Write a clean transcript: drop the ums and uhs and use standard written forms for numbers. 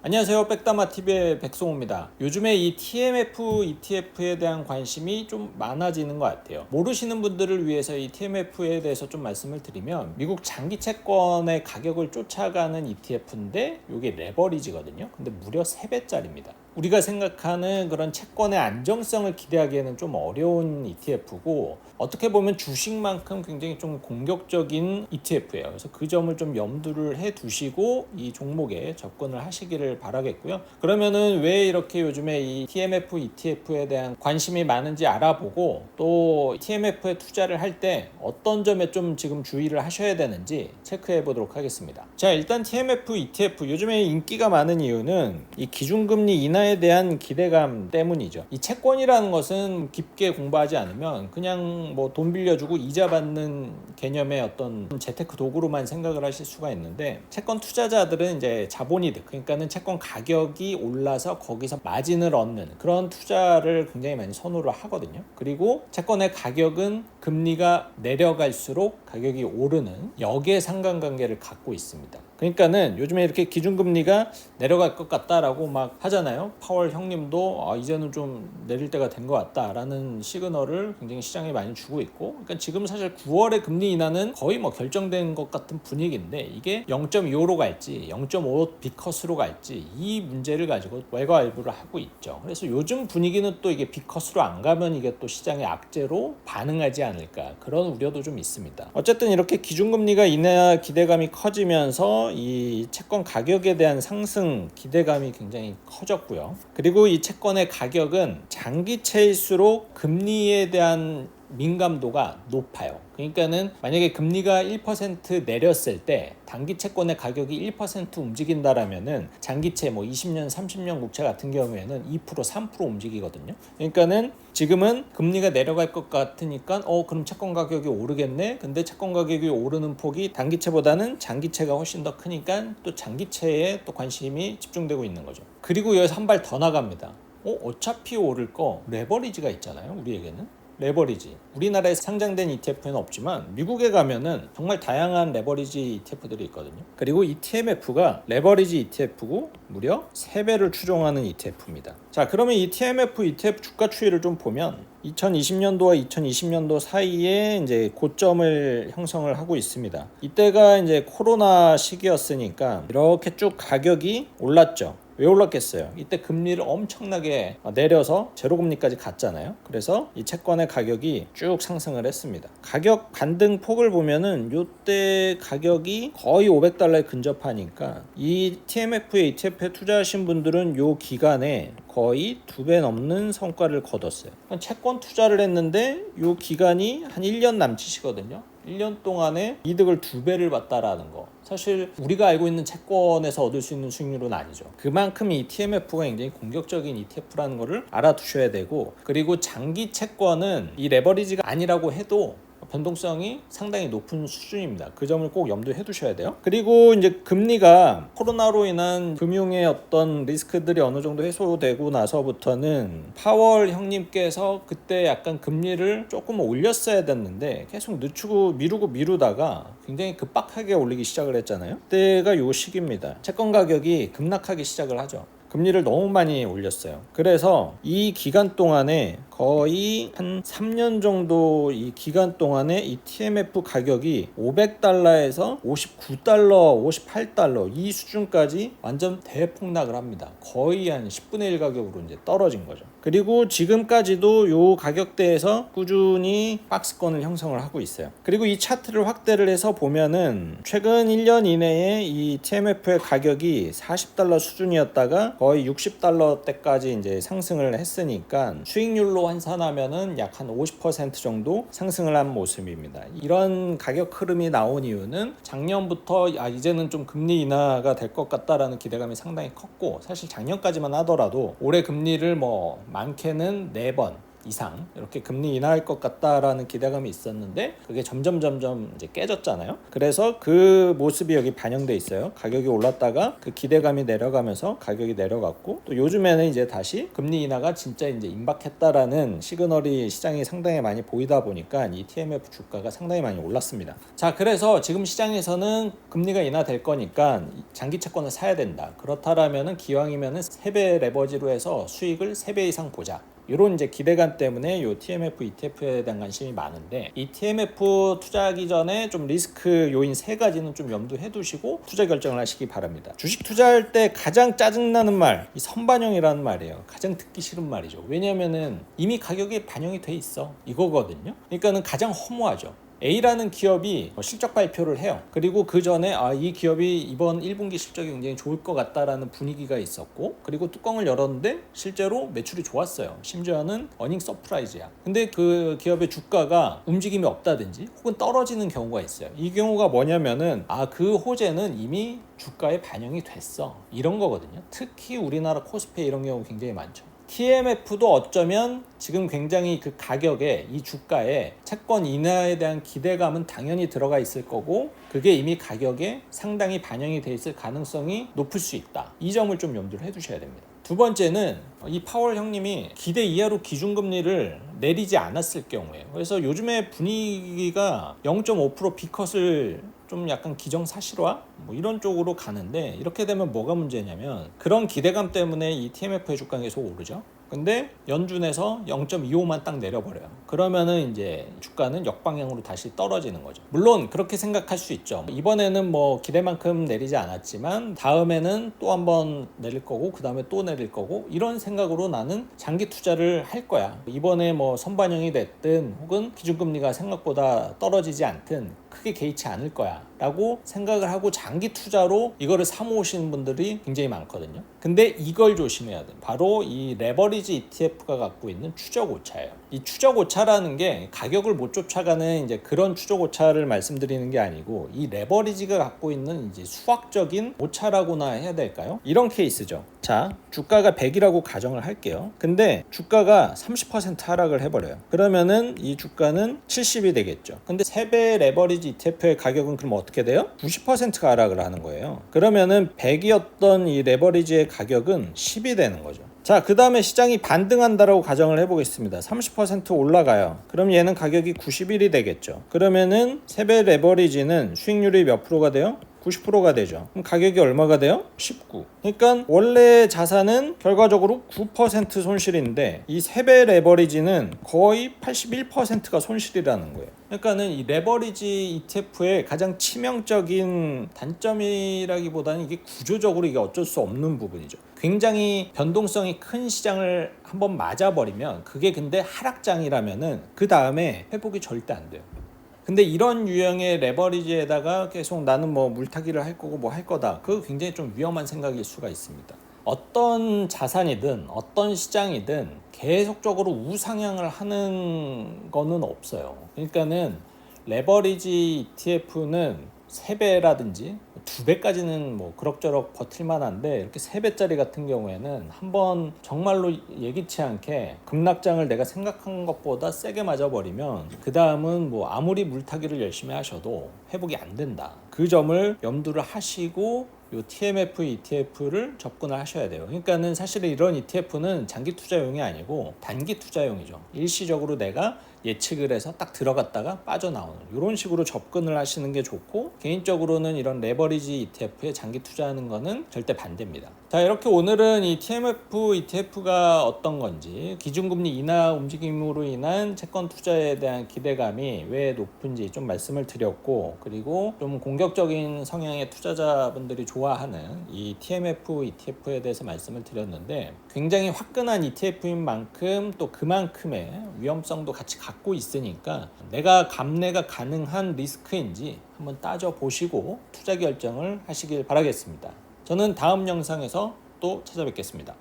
안녕하세요. 백다마TV의 백송호입니다. 요즘에 이 TMF ETF에 대한 관심이 좀 많아지는 것 같아요. 모르시는 분들을 위해서 이 TMF에 대해서 좀 말씀을 드리면, 미국 장기 채권의 가격을 쫓아가는 ETF인데 이게 레버리지거든요. 근데 무려 3배짜리입니다. 우리가 생각하는 그런 채권의 안정성을 기대하기에는 좀 어려운 ETF고, 어떻게 보면 주식만큼 굉장히 좀 공격적인 ETF예요. 그래서 그 점을 좀 염두를 해 두시고 이 종목에 접근을 하시기를 바라겠고요. 그러면은 왜 이렇게 요즘에 이 TMF ETF에 대한 관심이 많은지 알아보고, 또 TMF에 투자를 할 때 어떤 점에 좀 지금 주의를 하셔야 되는지 체크해 보도록 하겠습니다. 자, 일단 TMF ETF 요즘에 인기가 많은 이유는 이 기준금리 인하에 대한 기대감 때문이죠. 이 채권이라는 것은 깊게 공부하지 않으면 그냥 뭐 돈 빌려주고 이자 받는 개념의 어떤 재테크 도구로만 생각을 하실 수가 있는데, 채권 투자자들은 이제 자본이득, 그러니까는 채권 가격이 올라서 거기서 마진을 얻는 그런 투자를 굉장히 많이 선호를 하거든요. 그리고 채권의 가격은 금리가 내려갈수록 가격이 오르는 역의 상관관계를 갖고 있습니다. 그러니까는 요즘에 이렇게 기준금리가 내려갈 것 같다라고 막 하잖아요. 파월 형님도 이제는 좀 내릴 때가 된 것 같다라는 시그널을 굉장히 시장에 많이 주고 있고, 그러니까 지금 사실 9월의 금리 인하는 거의 뭐 결정된 것 같은 분위기인데, 이게 0.25로 갈지 0.5 비컷으로 갈지 이 문제를 가지고 왈가왈부를 하고 있죠. 그래서 요즘 분위기는 또 이게 비컷으로 안 가면 이게 또 시장의 악재로 반응하지 않을까, 그런 우려도 좀 있습니다. 어쨌든 이렇게 기준금리가 인하 기대감이 커지면서 이 채권 가격에 대한 상승 기대감이 굉장히 커졌고요. 그리고 이 채권의 가격은 장기채일수록 금리에 대한 민감도가 높아요. 그러니까는 만약에 금리가 1% 내렸을 때 단기 채권의 가격이 1% 움직인다라면은 장기채 뭐 20년, 30년 국채 같은 경우에는 2%, 3% 움직이거든요. 그러니까는 지금은 금리가 내려갈 것 같으니까 그럼 채권 가격이 오르겠네. 근데 채권 가격이 오르는 폭이 단기채보다는 장기채가 훨씬 더 크니까 또 장기채에 또 관심이 집중되고 있는 거죠. 그리고 여기서 한 발 더 나갑니다. 어차피 오를 거 레버리지가 있잖아요, 우리에게는. 레버리지. 우리나라에 상장된 ETF는 없지만 미국에 가면은 정말 다양한 레버리지 ETF들이 있거든요. 그리고 이 TMF가 레버리지 ETF고 무려 3배를 추종하는 ETF입니다. 자, 그러면 이 TMF ETF 주가 추이를 좀 보면 2020년도와 2020년도 사이에 이제 고점을 형성을 하고 있습니다. 이때가 이제 코로나 시기였으니까 이렇게 쭉 가격이 올랐죠. 왜 올랐겠어요? 이때 금리를 엄청나게 내려서 제로금리까지 갔잖아요. 그래서 이 채권의 가격이 쭉 상승을 했습니다. 가격 반등 폭을 보면은 이때 가격이 거의 $500에 근접하니까 이 TMF에 ETF에 투자하신 분들은 이 기간에 거의 2배 넘는 성과를 거뒀어요. 채권 투자를 했는데 이 기간이 한 1년 남짓이거든요. 1년 동안에 이득을 2배를 봤다라는 거, 사실 우리가 알고 있는 채권에서 얻을 수 있는 수익률은 아니죠. 그만큼 이 TMF가 굉장히 공격적인 ETF라는 거를 알아두셔야 되고, 그리고 장기 채권은 이 레버리지가 아니라고 해도 변동성이 상당히 높은 수준입니다. 그 점을 꼭 염두해 두셔야 돼요. 그리고 이제 금리가 코로나로 인한 금융의 어떤 리스크들이 어느 정도 해소되고 나서부터는 파월 형님께서 그때 약간 금리를 조금 올렸어야 됐는데 계속 늦추고 미루다가 굉장히 급박하게 올리기 시작을 했잖아요. 그때가 요 시기입니다. 채권 가격이 급락하기 시작을 하죠. 금리를 너무 많이 올렸어요. 그래서 이 기간 동안에 거의 한 3년 정도 이 기간 동안에 이 TMF 가격이 $500에서 $59, $58 이 수준까지 완전 대폭락을 합니다. 거의 한 10분의 1 가격으로 이제 떨어진 거죠. 그리고 지금까지도 요 가격대에서 꾸준히 박스권을 형성을 하고 있어요. 그리고 이 차트를 확대를 해서 보면은 최근 1년 이내에 이 TMF의 가격이 $40 수준이었다가 거의 $60대까지 이제 상승을 했으니까 수익률로 환산하면은 약 한 50% 정도 상승을 한 모습입니다. 이런 가격 흐름이 나온 이유는 작년부터 이제는 좀 금리 인하가 될 것 같다라는 기대감이 상당히 컸고, 사실 작년까지만 하더라도 올해 금리를 뭐 많게는 4번, 이상 이렇게 금리 인하할 것 같다라는 기대감이 있었는데 그게 점점 이제 깨졌잖아요. 그래서 그 모습이 여기 반영돼 있어요. 가격이 올랐다가 그 기대감이 내려가면서 가격이 내려갔고, 또 요즘에는 이제 다시 금리 인하가 진짜 이제 임박했다라는 시그널이 시장이 상당히 많이 보이다 보니까 이 TMF 주가가 상당히 많이 올랐습니다. 자, 그래서 지금 시장에서는 금리가 인하될 거니까 장기 채권을 사야 된다. 그렇다라면은 기왕이면은 3배 레버지로 해서 수익을 3배 이상 보자. 이런 이제 기대감 때문에 이 TMF ETF에 대한 관심이 많은데, 이 TMF 투자하기 전에 좀 리스크 요인 3가지는 좀 염두해 두시고 투자 결정을 하시기 바랍니다. 주식 투자할 때 가장 짜증나는 말, 이 선반영이라는 말이에요. 가장 듣기 싫은 말이죠. 왜냐면은 이미 가격이 반영이 돼 있어, 이거거든요. 그러니까는 가장 허무하죠. A라는 기업이 실적 발표를 해요. 그리고 그 전에 이 기업이 이번 1분기 실적이 굉장히 좋을 것 같다라는 분위기가 있었고, 그리고 뚜껑을 열었는데 실제로 매출이 좋았어요. 심지어는 어닝 서프라이즈야. 근데 그 기업의 주가가 움직임이 없다든지 혹은 떨어지는 경우가 있어요. 이 경우가 뭐냐면은 그 호재는 이미 주가에 반영이 됐어, 이런 거거든요. 특히 우리나라 코스피 이런 경우 굉장히 많죠. TMF도 어쩌면 지금 굉장히 그 가격에, 이 주가에 채권 인하에 대한 기대감은 당연히 들어가 있을 거고, 그게 이미 가격에 상당히 반영이 돼 있을 가능성이 높을 수 있다. 이 점을 좀 염두를 해두셔야 됩니다. 두 번째는 이 파월 형님이 기대 이하로 기준금리를 내리지 않았을 경우에, 그래서 요즘에 분위기가 0.5% B컷을 좀 약간 기정사실화 뭐 이런 쪽으로 가는데, 이렇게 되면 뭐가 문제냐면 그런 기대감 때문에 이 TMF의 주가가 계속 오르죠. 근데 연준에서 0.25만 딱 내려버려요. 그러면은 이제 주가는 역방향으로 다시 떨어지는 거죠. 물론 그렇게 생각할 수 있죠. 이번에는 뭐 기대만큼 내리지 않았지만 다음에는 또 한번 내릴 거고, 그 다음에 또 내릴 거고, 이런 생각으로 나는 장기 투자를 할 거야. 이번에 뭐 선반영이 됐든 혹은 기준금리가 생각보다 떨어지지 않든 크게 개의치 않을 거야 라고 생각을 하고 장기 투자로 이거를 사모으시는 분들이 굉장히 많거든요. 근데 이걸 조심해야 돼요. 바로 이 레버리지 ETF가 갖고 있는 추적 오차예요. 이 추적 오차라는 게 가격을 못 쫓아가는 이제 그런 추적 오차를 말씀드리는 게 아니고, 이 레버리지가 갖고 있는 이제 수학적인 오차라고나 해야 될까요? 이런 케이스죠. 자, 주가가 100이라고 가정을 할게요. 근데 주가가 30% 하락을 해버려요. 그러면은 이 주가는 70이 되겠죠. 근데 3배 레버리지 ETF의 가격은 그럼 어떻게 돼요? 90%가 하락을 하는 거예요. 그러면은 100이었던 이 레버리지의 가격은 10이 되는 거죠. 자, 그 다음에 시장이 반등한다라고 가정을 해보겠습니다. 30% 올라가요. 그럼 얘는 가격이 91이 되겠죠. 그러면은 3배 레버리지는 수익률이 몇 프로가 돼요? 90%가 되죠. 그럼 가격이 얼마가 돼요? 19. 그러니까 원래 자산은 결과적으로 9% 손실인데 이 3배 레버리지는 거의 81%가 손실이라는 거예요. 그러니까는 이 레버리지 ETF의 가장 치명적인 단점이라기보다는 이게 구조적으로 이게 어쩔 수 없는 부분이죠. 굉장히 변동성이 큰 시장을 한번 맞아버리면, 그게 근데 하락장이라면은 그 다음에 회복이 절대 안 돼요. 근데 이런 유형의 레버리지에다가 계속 나는 뭐 물타기를 할 거고 뭐 할 거다, 그거 굉장히 좀 위험한 생각일 수가 있습니다. 어떤 자산이든 어떤 시장이든 계속적으로 우상향을 하는 거는 없어요. 그러니까는 레버리지 ETF는 3배라든지 2배까지는 뭐 그럭저럭 버틸만 한데, 이렇게 3배짜리 같은 경우에는 한번 정말로 예기치 않게 급락장을 내가 생각한 것보다 세게 맞아버리면 그 다음은 뭐 아무리 물타기를 열심히 하셔도 회복이 안 된다. 그 점을 염두를 하시고 요 TMF ETF를 접근을 하셔야 돼요. 그러니까는 사실은 이런 ETF는 장기 투자용이 아니고 단기 투자용이죠. 일시적으로 내가 예측을 해서 딱 들어갔다가 빠져나오는 이런 식으로 접근을 하시는 게 좋고, 개인적으로는 이런 레버리지 ETF에 장기 투자하는 거는 절대 반대입니다. 자, 이렇게 오늘은 이 TMF ETF가 어떤 건지, 기준금리 인하 움직임으로 인한 채권 투자에 대한 기대감이 왜 높은지 좀 말씀을 드렸고, 그리고 좀 공격적인 성향의 투자자분들이 좋아하는 이 TMF ETF에 대해서 말씀을 드렸는데, 굉장히 화끈한 ETF인 만큼 또 그만큼의 위험성도 같이 갖고 있으니까 내가 감내가 가능한 리스크인지 한번 따져보시고 투자 결정을 하시길 바라겠습니다. 저는 다음 영상에서 또 찾아뵙겠습니다.